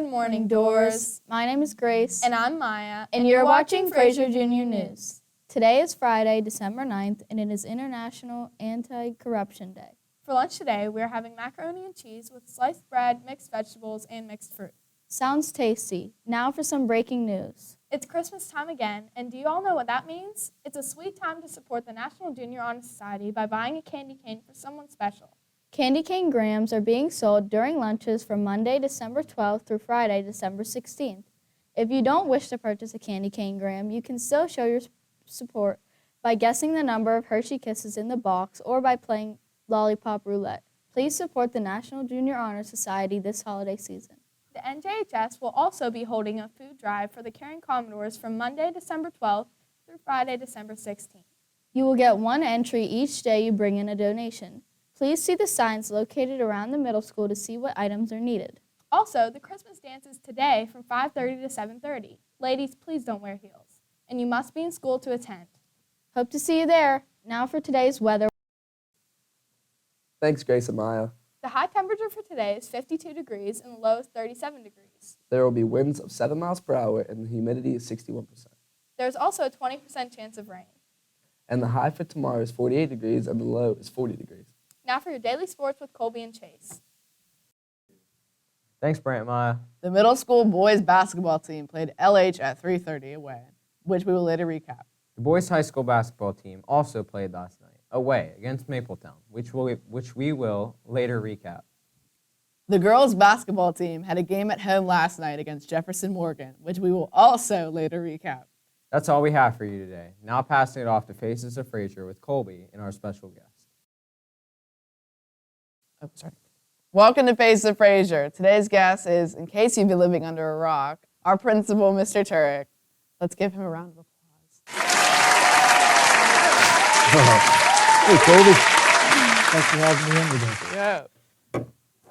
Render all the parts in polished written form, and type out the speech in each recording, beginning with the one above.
Good morning, Doors. My name is Grace. And I'm Maya. And you're watching Fraser Junior News. Today is Friday, December 9th, and it is International Anti-Corruption Day. For lunch today, we're having macaroni and cheese with sliced bread, mixed vegetables, and mixed fruit. Sounds tasty. Now for some breaking news. It's Christmas time again, and do you all know what that means? It's a sweet time to support the National Junior Honor Society by buying a candy cane for someone special. Candy cane grams are being sold during lunches from Monday, December 12th through Friday, December 16th. If you don't wish to purchase a candy cane gram, you can still show your support by guessing the number of Hershey Kisses in the box or by playing Lollipop Roulette. Please support the National Junior Honor Society this holiday season. The NJHS will also be holding a food drive for the Caring Commodores from Monday, December 12th through Friday, December 16th. You will get one entry each day you bring in a donation. Please see the signs located around the middle school to see what items are needed. Also, the Christmas dance is today from 5:30 to 7:30. Ladies, please don't wear heels. And you must be in school to attend. Hope to see you there. Now for today's weather. Thanks, Grace and Maya. The high temperature for today is 52 degrees and the low is 37 degrees. There will be winds of 7 miles per hour and the humidity is 61%. There's also a 20% chance of rain. And the high for tomorrow is 48 degrees and the low is 40 degrees. Now for your daily sports with Colby and Chase. Thanks, Brant Maya. The middle school boys basketball team played LH at 3:30 away, which we will later recap. The boys high school basketball team also played last night away against Mapletown, which we will later recap. The girls basketball team had a game at home last night against Jefferson Morgan, which we will also later recap. That's all we have for you today. Now passing it off to Faces of Fraser with Colby and our special guest. Oh, sorry. Welcome to Face of Fraser. Today's guest is, in case you've been living under a rock, our principal, Mr. Turek. Let's give him a round of applause. Hey, Colby. Thanks for having me in today. Yeah.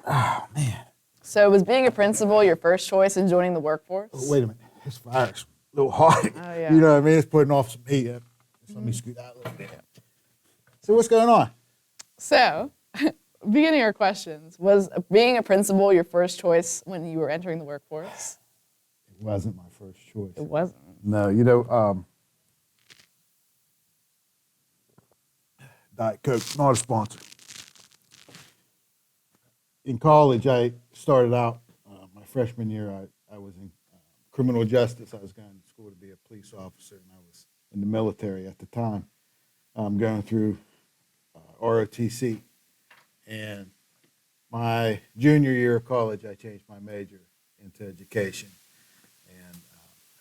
Oh, man. So was being a principal your first choice in joining the workforce? Oh, wait a minute. This fire's a little hot. Oh, yeah. You know what I mean? It's putting off some heat. Just let me scoot out a little bit. So what's going on? So, beginning our questions, was being a principal your first choice when you were entering the workforce? It wasn't my first choice. It wasn't. No, you know, Diet Coke, not a sponsor. In college, I started out, my freshman year, I was in criminal justice. I was going to school to be a police officer, and I was in the military at the time, going through ROTC. And my junior year of college, I changed my major into education. And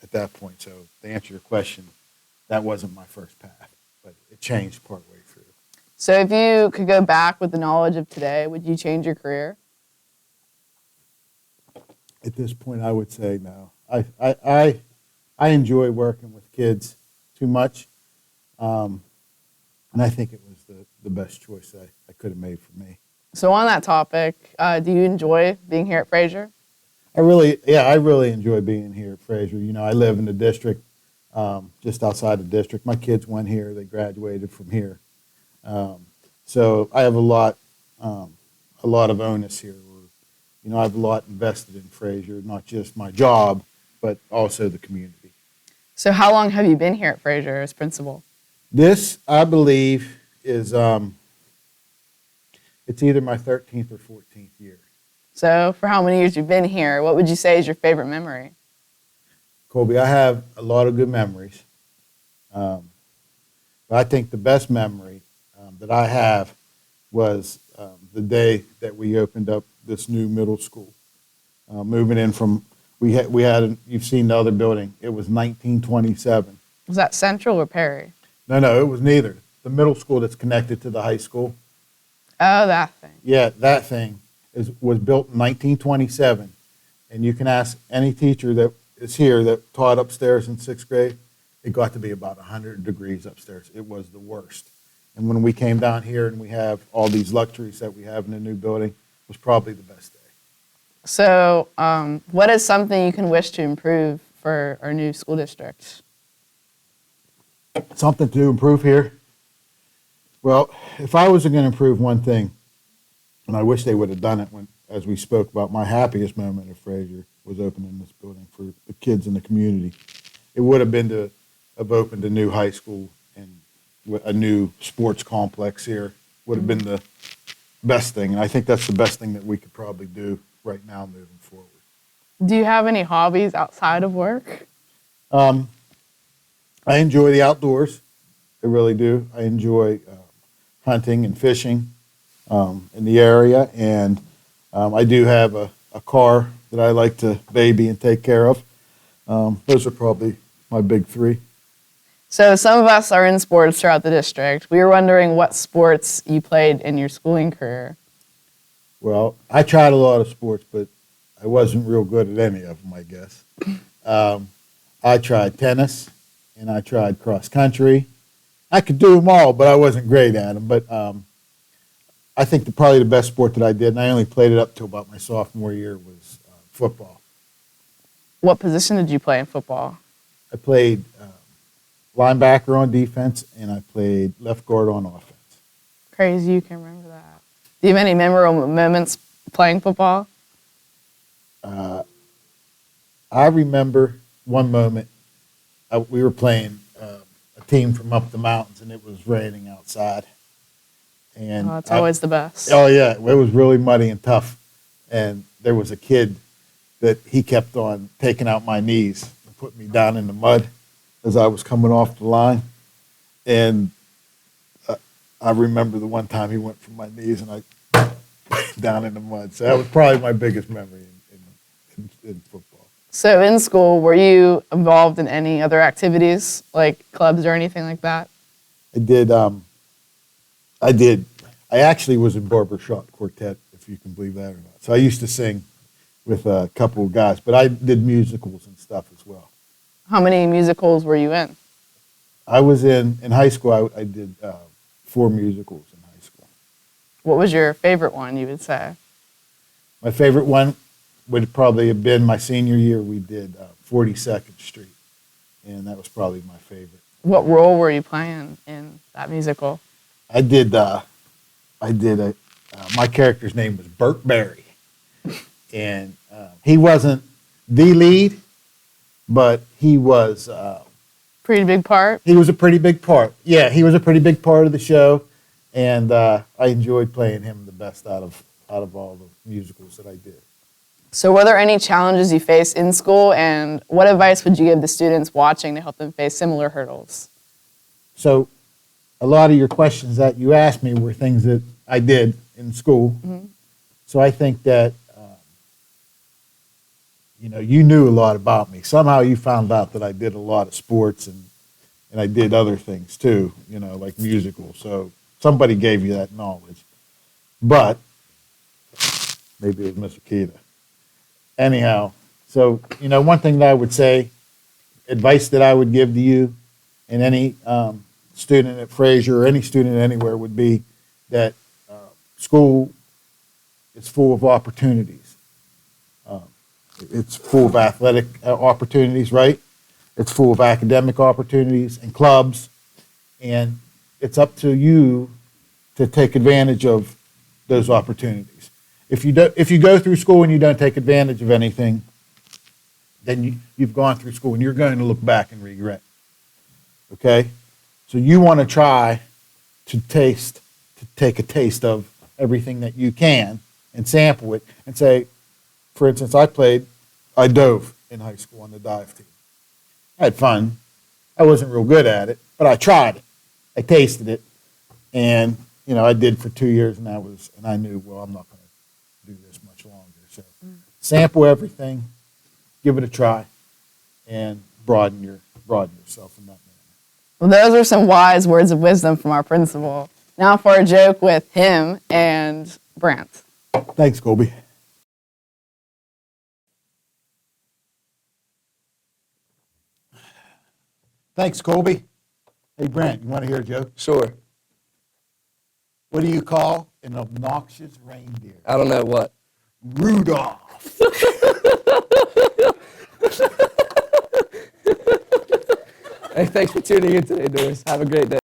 at that point, so to answer your question, that wasn't my first path, but it changed partway through. So if you could go back with the knowledge of today, would you change your career? At this point, I would say no. I enjoy working with kids too much, and I think it was the best choice I could have made for me. So on that topic, do you enjoy being here at Fraser? I really enjoy being here at Fraser. You know, I live in the district, just outside the district. My kids went here; they graduated from here, so I have a lot of onus here. You know, I have a lot invested in Fraser, not just my job, but also the community. So how long have you been here at Fraser as principal? This, I believe, is it's either my 13th or 14th year. So for how many years you've been here, what would you say is your favorite memory? Colby, I have a lot of good memories. But I think the best memory that I have was the day that we opened up this new middle school. Moving in from, we had you've seen the other building. It was 1927. Was that Central or Perry? No, it was neither. The middle school that's connected to the high school. Oh, that thing. Yeah, that thing was built in 1927. And you can ask any teacher that is here that taught upstairs in 6th grade, it got to be about 100 degrees upstairs. It was the worst. And when we came down here and we have all these luxuries that we have in the new building, it was probably the best day. So what is something you can wish to improve for our new school district? Something to improve here? Well, if I was going to improve one thing, and I wish they would have done it as we spoke about my happiest moment at Fraser, was opening this building for the kids in the community. It would have been to have opened a new high school and a new sports complex here. Would have been the best thing, and I think that's the best thing that we could probably do right now moving forward. Do you have any hobbies outside of work? I enjoy the outdoors. I really do. I enjoy hunting and fishing in the area, and I do have a car that I like to baby and take care of. Those are probably my big three. So some of us are in sports throughout the district. We were wondering what sports you played in your schooling career. Well, I tried a lot of sports, but I wasn't real good at any of them, I guess. I tried tennis, and I tried cross country. I could do them all, but I wasn't great at them. But I think probably the best sport that I did, and I only played it up till about my sophomore year, was football. What position did you play in football? I played linebacker on defense, and I played left guard on offense. Crazy you can remember that. Do you have any memorable moments playing football? I remember one moment we were playing a team from up the mountains, and it was raining outside. And Oh, it's always the best. oh yeah, it was really muddy and tough. And there was a kid that he kept on taking out my knees and putting me down in the mud as I was coming off the line. And I remember the one time he went for my knees and I down in the mud. So that was probably my biggest memory in football. So in school, were you involved in any other activities, like clubs or anything like that? I did. I actually was in barbershop quartet, if you can believe that or not. So I used to sing with a couple of guys, but I did musicals and stuff as well. How many musicals were you in? I was in high school. I did 4 musicals in high school. What was your favorite one, you would say? My favorite one would probably have been my senior year. We did 42nd Street, and that was probably my favorite. What role were you playing in that musical? I did my character's name was Burt Berry, and he wasn't the lead, but he was Pretty big part. he was a pretty big part. Yeah, he was a pretty big part of the show, and I enjoyed playing him the best out of all the musicals that I did. So were there any challenges you faced in school, and what advice would you give the students watching to help them face similar hurdles? So a lot of your questions that you asked me were things that I did in school. Mm-hmm. So I think that, you knew a lot about me. Somehow you found out that I did a lot of sports and I did other things too, like musicals. So somebody gave you that knowledge. But maybe it was Miss Akita. Anyhow, so, one thing that I would say, advice that I would give to you and any student at Fraser or any student anywhere would be that school is full of opportunities. It's full of athletic opportunities, right? It's full of academic opportunities and clubs, and it's up to you to take advantage of those opportunities. If you go through school and you don't take advantage of anything, then you've gone through school and you're going to look back and regret. Okay? So you want to try to take a taste of everything that you can and sample it and say, for instance, I dove in high school on the dive team. I had fun. I wasn't real good at it, but I tried it. I tasted it, and I did for 2 years, and I knew, well, I'm not going to do this much longer. So sample everything, give it a try, and broaden yourself in that manner. Well, those are some wise words of wisdom from our principal. Now for a joke with him and Brant. Thanks, Colby. Thanks, Colby. Hey, Brent, you want to hear a joke? Sure. What do you call an obnoxious reindeer? I don't know what. Rudolph. Hey, thanks for tuning in today, Doris. Have a great day.